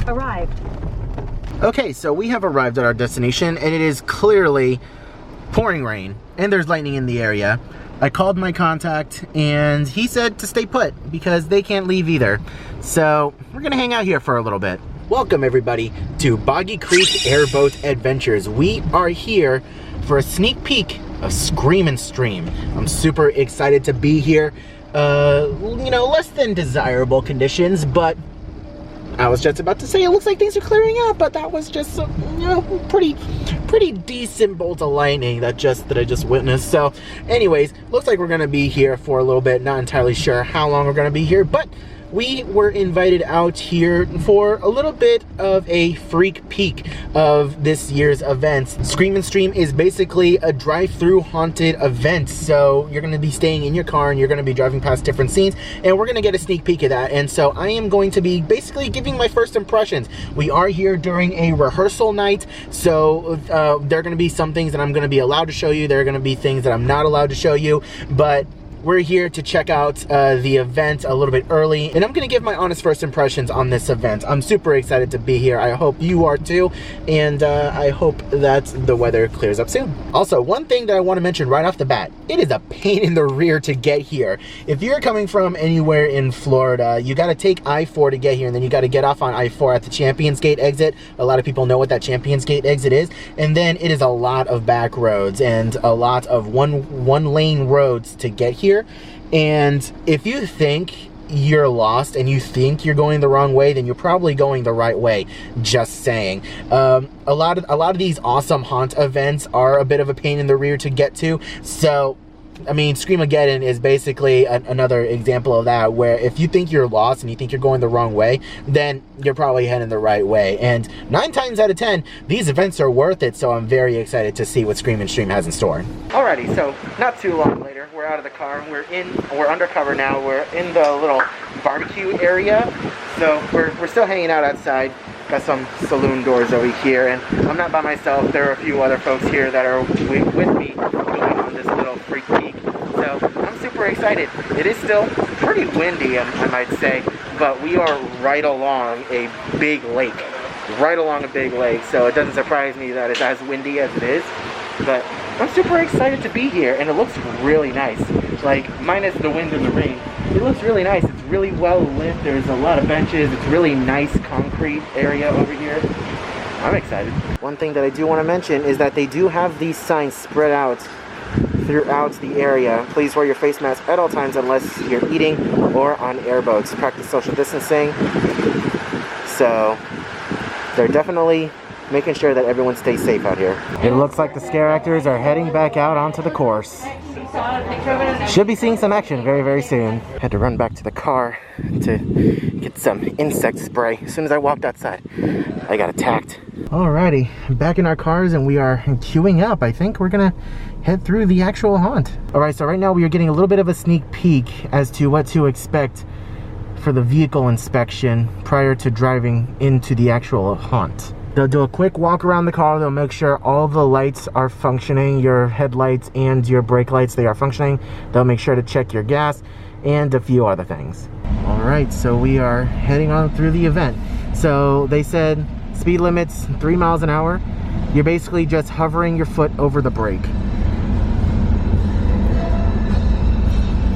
arrived. Okay, so we have arrived at our destination, and it is clearly pouring rain, and there's lightning in the area. I called my contact, and he said to stay put, because they can't leave either. So, we're gonna hang out here for a little bit. Welcome, everybody, to Boggy Creek Airboat Adventures. We are here for a sneak peek of Scream and Stream. I'm super excited to be here. You know, less than desirable conditions, but I was just about to say it looks like things are clearing up, but that was just you know, pretty decent bolt of lightning that I just witnessed. So anyways, looks like we're gonna be here for a little bit. Not entirely sure how long we're gonna be here, but we were invited out here for a little bit of a freak peek of this year's events. Scream and Stream is basically a drive-through haunted event. So you're gonna be staying in your car and you're gonna be driving past different scenes, and we're gonna get a sneak peek of that. And so I am going to be basically giving my first impressions. We are here during a rehearsal night, so there are gonna be some things that I'm gonna be allowed to show you. There are gonna be things that I'm not allowed to show you, but we're here to check out the event a little bit early, and I'm gonna give my honest first impressions on this event. I'm super excited to be here. I hope you are too, and I hope that the weather clears up soon. Also, one thing that I want to mention right off the bat, it is a pain in the rear to get here. If you're coming from anywhere in Florida, you gotta take I-4 to get here, and then you gotta get off on I-4 at the Champions Gate exit. A lot of people know what that Champions Gate exit is, and then it is a lot of back roads and a lot of one lane roads to get here. And if you think you're lost and you think you're going the wrong way, then you're probably going the right way. Just saying. A lot of these awesome haunt events are a bit of a pain in the rear to get to. So I mean, Screamageddon is basically another example of that, where if you think you're lost and you think you're going the wrong way, then you're probably heading the right way. And 9 times out of 10, these events are worth it, so I'm very excited to see what Scream and Stream has in store. Alrighty, so not too long later, we're out of the car. We're undercover now. We're in the little barbecue area, so we're still hanging out outside. Got some saloon doors over here, and I'm not by myself. There are a few other folks here that are with me going on this little freak peek. So I'm super excited. It is still pretty windy, I might say, but we are right along a big lake. Right along a big lake, so it doesn't surprise me that it's as windy as it is. But I'm super excited to be here, and it looks really nice. Like, minus the wind and the rain, it looks really nice. It's really well lit. There's a lot of benches. It's really nice concrete area over here. I'm excited. One thing that I do want to mention is that they do have these signs spread out throughout the area. Please wear your face mask at all times unless you're eating or on airboats. Practice social distancing. So they're definitely making sure that everyone stays safe out here. It looks like the scare actors are heading back out onto the course. Should be seeing some action very, very soon. Had to run back to the car to get some insect spray. As soon as I walked outside, I got attacked. Alrighty, back in our cars, and we are queuing up. I think we're gonna head through the actual haunt. Alright, so right now we are getting a little bit of a sneak peek as to what to expect for the vehicle inspection prior to driving into the actual haunt. They'll do a quick walk around the car. They'll make sure all the lights are functioning, your headlights and your brake lights, they are functioning. They'll make sure to check your gas and a few other things. All right, so we are heading on through the event. So they said speed limits 3 miles an hour. You're basically just hovering your foot over the brake.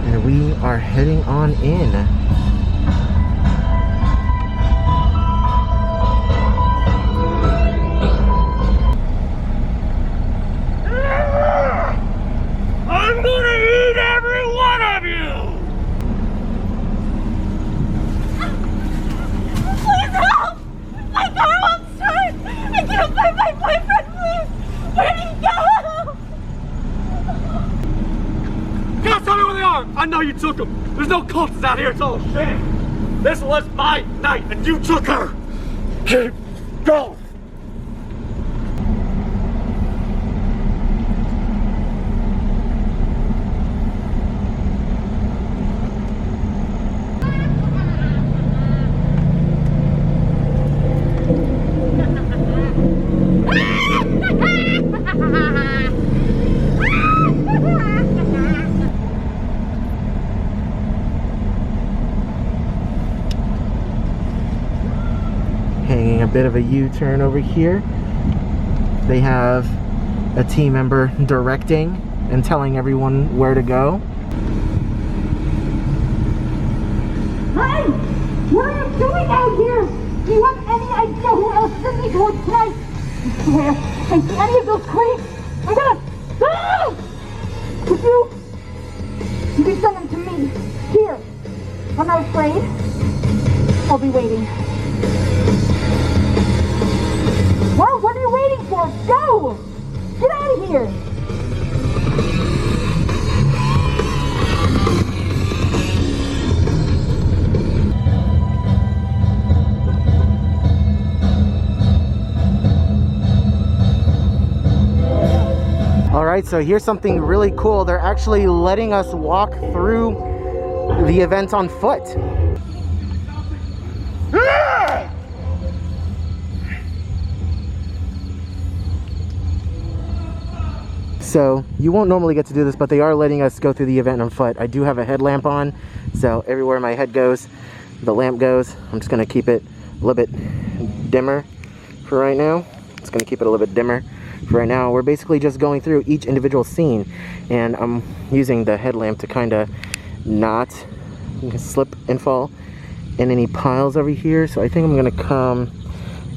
And we are heading on in. I know you took them. There's no cultists out here. It's all a shame. This was my night, and you took her. Keep going. a bit of a U-turn over here. They have a team member directing and telling everyone where to go. Hey! What are you doing out here? Do you have any idea who else is in these woods tonight? I swear, if I see any of those creeps, I'm gonna... Ah! Could you can send them to me. Here. I'm not afraid. I'll be waiting. Well, what are you waiting for? Go! Get out of here! Alright, so here's something really cool. They're actually letting us walk through the event on foot. So you won't normally get to do this, but they are letting us go through the event on foot. I do have a headlamp on, so everywhere my head goes, the lamp goes. I'm just gonna keep it a little bit dimmer for right now. It's gonna keep it a little bit dimmer for right now. We're basically just going through each individual scene, and I'm using the headlamp to kind of not slip and fall in any piles over here. So I think I'm gonna come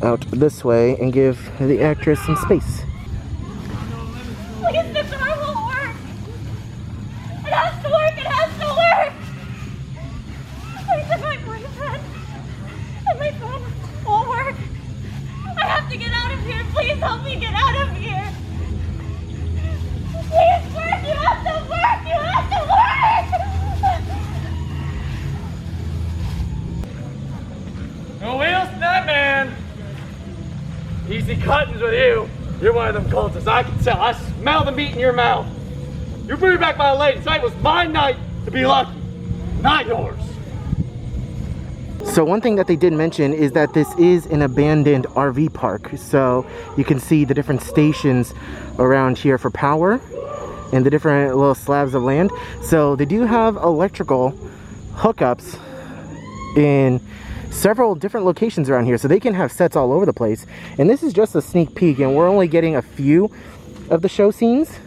out this way and give the actress some space. Please, the door won't work. It has to work. It has to work. Please, if my boyfriend and my phone won't work, I have to get out of here. Please help me get out of here. Please work. You have to work. You have to work. No wheels, that man. Easy cuttings with you. You're one of them cultists. I can tell. I smell the meat in your mouth. You bring me back my lady. Tonight was my night to be lucky, not yours. So one thing that they did mention is that this is an abandoned RV park. So you can see the different stations around here for power and the different little slabs of land. So they do have electrical hookups in several different locations around here, so they can have sets all over the place. And this is just a sneak peek, and we're only getting a few of the show scenes,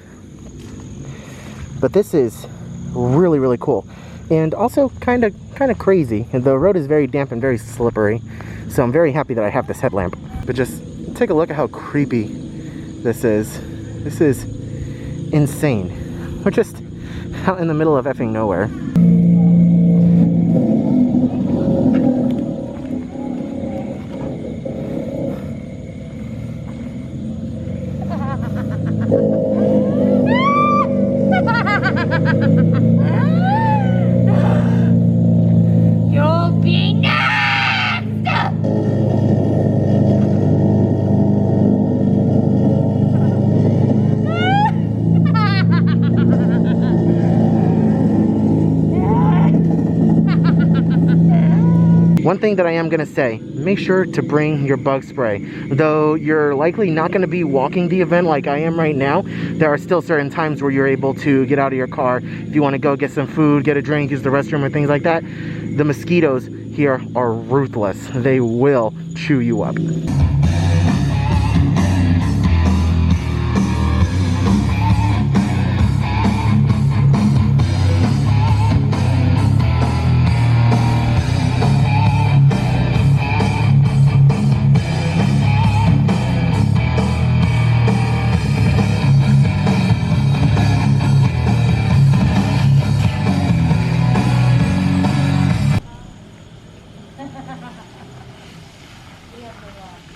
but this is really, really cool, and also kind of crazy. And the road is very damp and very slippery, so I'm very happy that I have this headlamp. But just take a look at how creepy this is. This is insane. We're just out in the middle of effing nowhere. You'll be next! One thing that I am gonna say, make sure to bring your bug spray. Though you're likely not gonna be walking the event like I am right now, there are still certain times where you're able to get out of your car. If you wanna go get some food, get a drink, use the restroom or things like that, the mosquitoes here are ruthless. They will chew you up.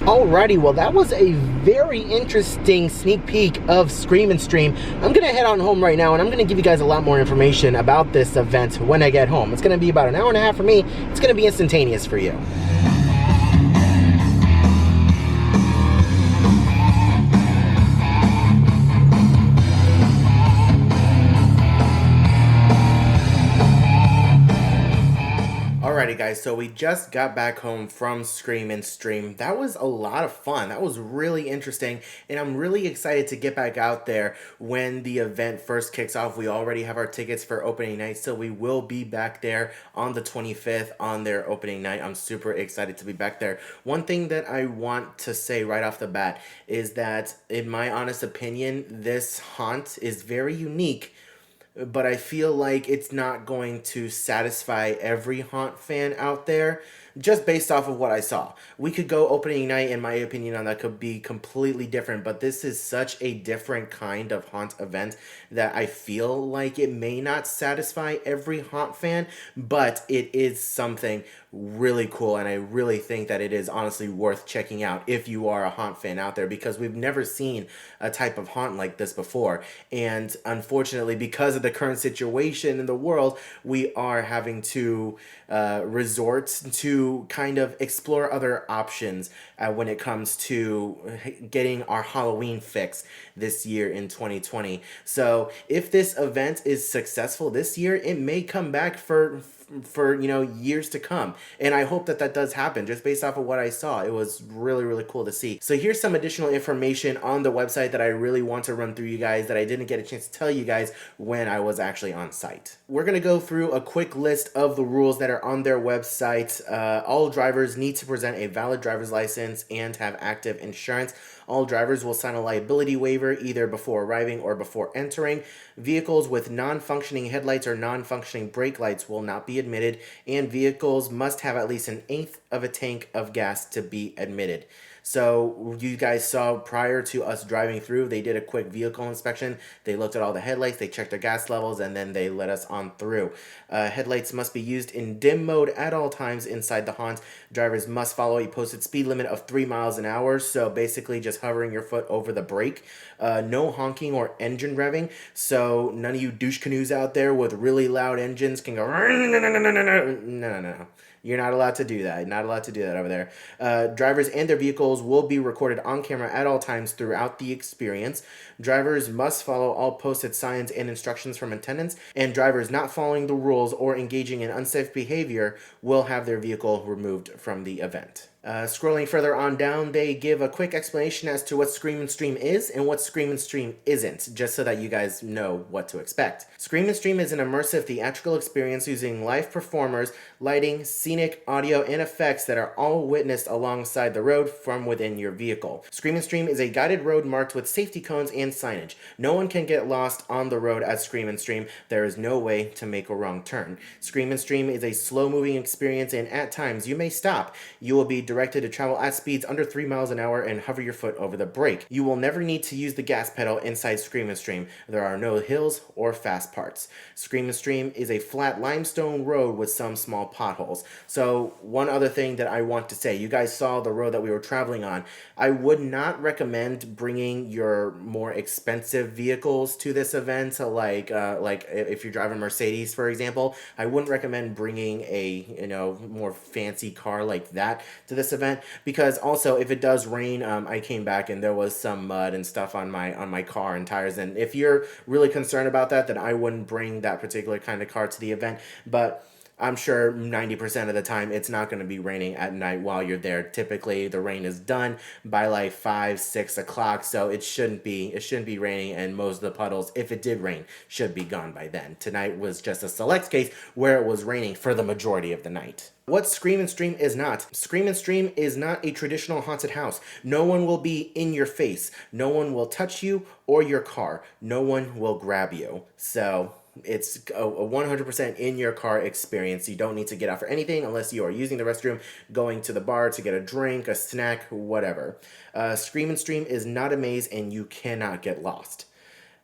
Alrighty, well that was a very interesting sneak peek of Scream and Stream. I'm gonna head on home right now, and I'm gonna give you guys a lot more information about this event when I get home. It's gonna be about an hour and a half for me. It's gonna be instantaneous for you. Alrighty guys, so we just got back home from Scream and Stream. That was a lot of fun. That was really interesting, and I'm really excited to get back out there when the event first kicks off. We already have our tickets for opening night, so we will be back there on the 25th on their opening night. I'm super excited to be back there. One thing that I want to say right off the bat is that, in my honest opinion, this haunt is very unique, but I feel like it's not going to satisfy every haunt fan out there just based off of what I saw. We could go opening night, and my opinion on that could be completely different, but this is such a different kind of haunt event that I feel like it may not satisfy every haunt fan, but it is something really cool, and I really think that it is honestly worth checking out if you are a haunt fan out there, because we've never seen a type of haunt like this before, and unfortunately, because of the current situation in the world, we are having to resort to kind of explore other options when it comes to getting our Halloween fix this year in 2020. So if this event is successful this year, it may come back for years to come, and I hope that that does happen. Just based off of what I saw, it was really cool to see. So here's some additional information on the website that I really want to run through you guys that I didn't get a chance to tell you guys when I was actually on site. We're gonna go through a quick list of the rules that are on their website. All drivers need to present a valid driver's license and have active insurance. All drivers will sign a liability waiver either before arriving or before entering. Vehicles with non-functioning headlights or non-functioning brake lights will not be admitted, and vehicles must have at least 1/8 of a tank of gas to be admitted. So you guys saw prior to us driving through, they did a quick vehicle inspection. They looked at all the headlights, they checked their gas levels, and then they let us on through. Headlights must be used in dim mode at all times inside the haunt. Drivers must follow a posted speed limit of 3 miles an hour, so basically just hovering your foot over the brake. No honking or engine revving, so none of you douche canoes out there with really loud engines can go no. You're not allowed to do that. Not allowed to do that over there. Drivers and their vehicles will be recorded on camera at all times throughout the experience. Drivers must follow all posted signs and instructions from attendants, and drivers not following the rules or engaging in unsafe behavior will have their vehicle removed from the event. Scrolling further on down, they give a quick explanation as to what Scream and Stream is and what Scream and Stream isn't, just so that you guys know what to expect. Scream and Stream is an immersive theatrical experience using live performers, lighting, scenic, audio, and effects that are all witnessed alongside the road from within your vehicle. Scream and Stream is a guided road marked with safety cones and signage. No one can get lost on the road at Scream and Stream. There is no way to make a wrong turn. Scream and Stream is a slow-moving experience, and at times you may stop. You will be directed to travel at speeds under 3 miles an hour and hover your foot over the brake. You will never need to use the gas pedal inside Scream and Stream. There are no hills or fast parts. Scream and Stream is a flat limestone road with some small potholes. So one other thing that I want to say, you guys saw the road that we were traveling on. I would not recommend bringing your more expensive vehicles to this event, like if you're driving Mercedes, for example. I wouldn't recommend bringing a more fancy car like that to this event, because also if it does rain, I came back and there was some mud and stuff on my car and tires, and if you're really concerned about that, then I wouldn't bring that particular kind of car to the event. But I'm sure 90% of the time it's not going to be raining at night while you're there. Typically the rain is done by like 5-6 o'clock, so it shouldn't be raining, and most of the puddles, if it did rain, should be gone by then. Tonight was just a select case where it was raining for the majority of the night. What Scream and Stream is not. Scream and Stream is not a traditional haunted house. No one will be in your face. No one will touch you or your car. No one will grab you. So it's a 100% in your car experience. You don't need to get out for anything unless you are using the restroom, going to the bar to get a drink, a snack, whatever. Scream and Stream is not a maze, and you cannot get lost.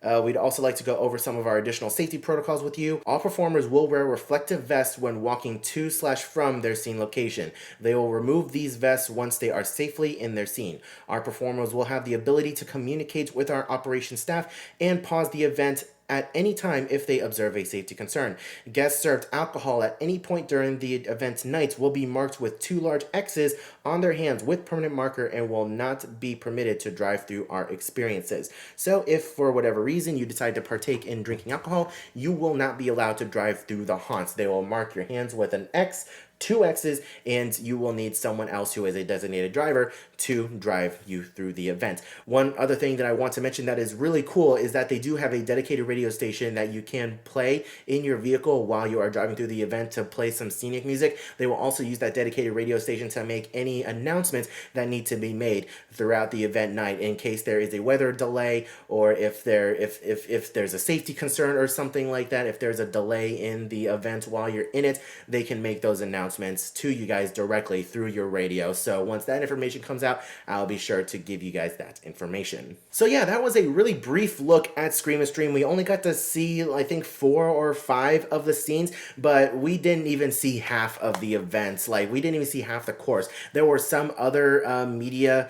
We'd also like to go over some of our additional safety protocols with you. All performers will wear reflective vests when walking to/from their scene location. They will remove these vests once they are safely in their scene. Our performers will have the ability to communicate with our operations staff and pause the event at any time if they observe a safety concern. Guests served alcohol at any point during the event nights will be marked with 2 large X's on their hands with permanent marker and will not be permitted to drive through our experiences. So if for whatever reason you decide to partake in drinking alcohol, you will not be allowed to drive through the haunts. They will mark your hands with an X 2 X's, and you will need someone else who is a designated driver to drive you through the event. One other thing that I want to mention that is really cool is that they do have a dedicated radio station that you can play in your vehicle while you are driving through the event to play some scenic music. They will also use that dedicated radio station to make any announcements that need to be made throughout the event night in case there is a weather delay, or if there's a safety concern or something like that. If there's a delay in the event while you're in it, they can make those announcements to you guys directly through your radio. So once that information comes out, I'll be sure to give you guys that information. So yeah, that was a really brief look at Scream and Stream. We only got to see, I think, 4 or 5 of the scenes, but we didn't even see half of the events. Like, we didn't even see half the course. There were some other media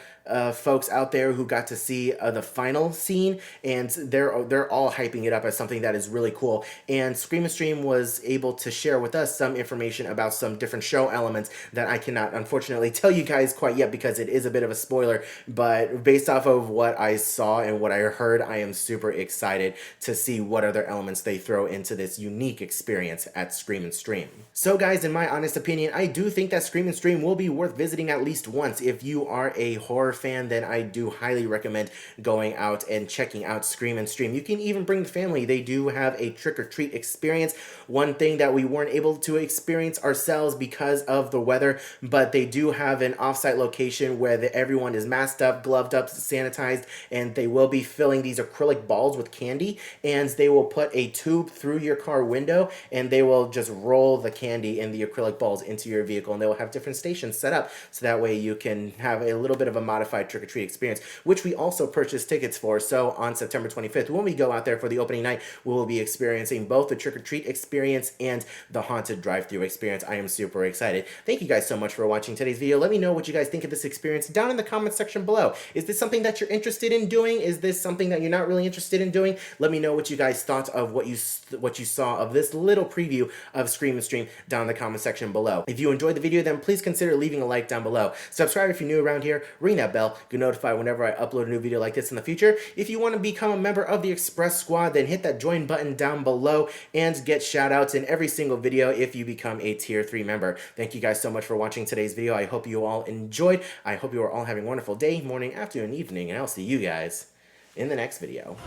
folks out there who got to see the final scene, and they're all hyping it up as something that is really cool. And Scream and Stream was able to share with us some information about some different show elements that I cannot unfortunately tell you guys quite yet because it is a bit of a spoiler, but based off of what I saw and what I heard, I am super excited to see what other elements they throw into this unique experience at Scream and Stream. So guys, in my honest opinion, I do think that Scream and Stream will be worth visiting at least once. If you are a horror fan, then I do highly recommend going out and checking out Scream and Stream. You can even bring the family. They do have a trick-or-treat experience. One thing that we weren't able to experience ourselves because of the weather, but they do have an off-site location where everyone is masked up, gloved up, sanitized, and they will be filling these acrylic balls with candy, and they will put a tube through your car window, and they will just roll the candy in the acrylic balls into your vehicle, and they will have different stations set up so that way you can have a little bit of a modified trick-or-treat experience, which we also purchased tickets for. So on September 25th, when we go out there for the opening night, we will be experiencing both the trick-or-treat experience and the haunted drive-through experience. I am super excited. Thank you guys so much for watching today's video. Let me know what you guys think of this experience down in the comment section below. Is this something that you're interested in doing? Is this something that you're not really interested in doing? Let me know what you guys thought of what you saw of this little preview of Scream and Stream down in the comment section below. If you enjoyed the video, then please consider leaving a like down below. Subscribe if you're new around here. Ring that bell. Get notified whenever I upload a new video like this in the future. If you want to become a member of the Express Squad, then hit that join button down below and get shout outs in every single video if you become a tier 3 member. Thank you guys so much for watching today's video. I hope you all enjoyed. I hope you are all having a wonderful day, morning, afternoon, evening, and I'll see you guys in the next video.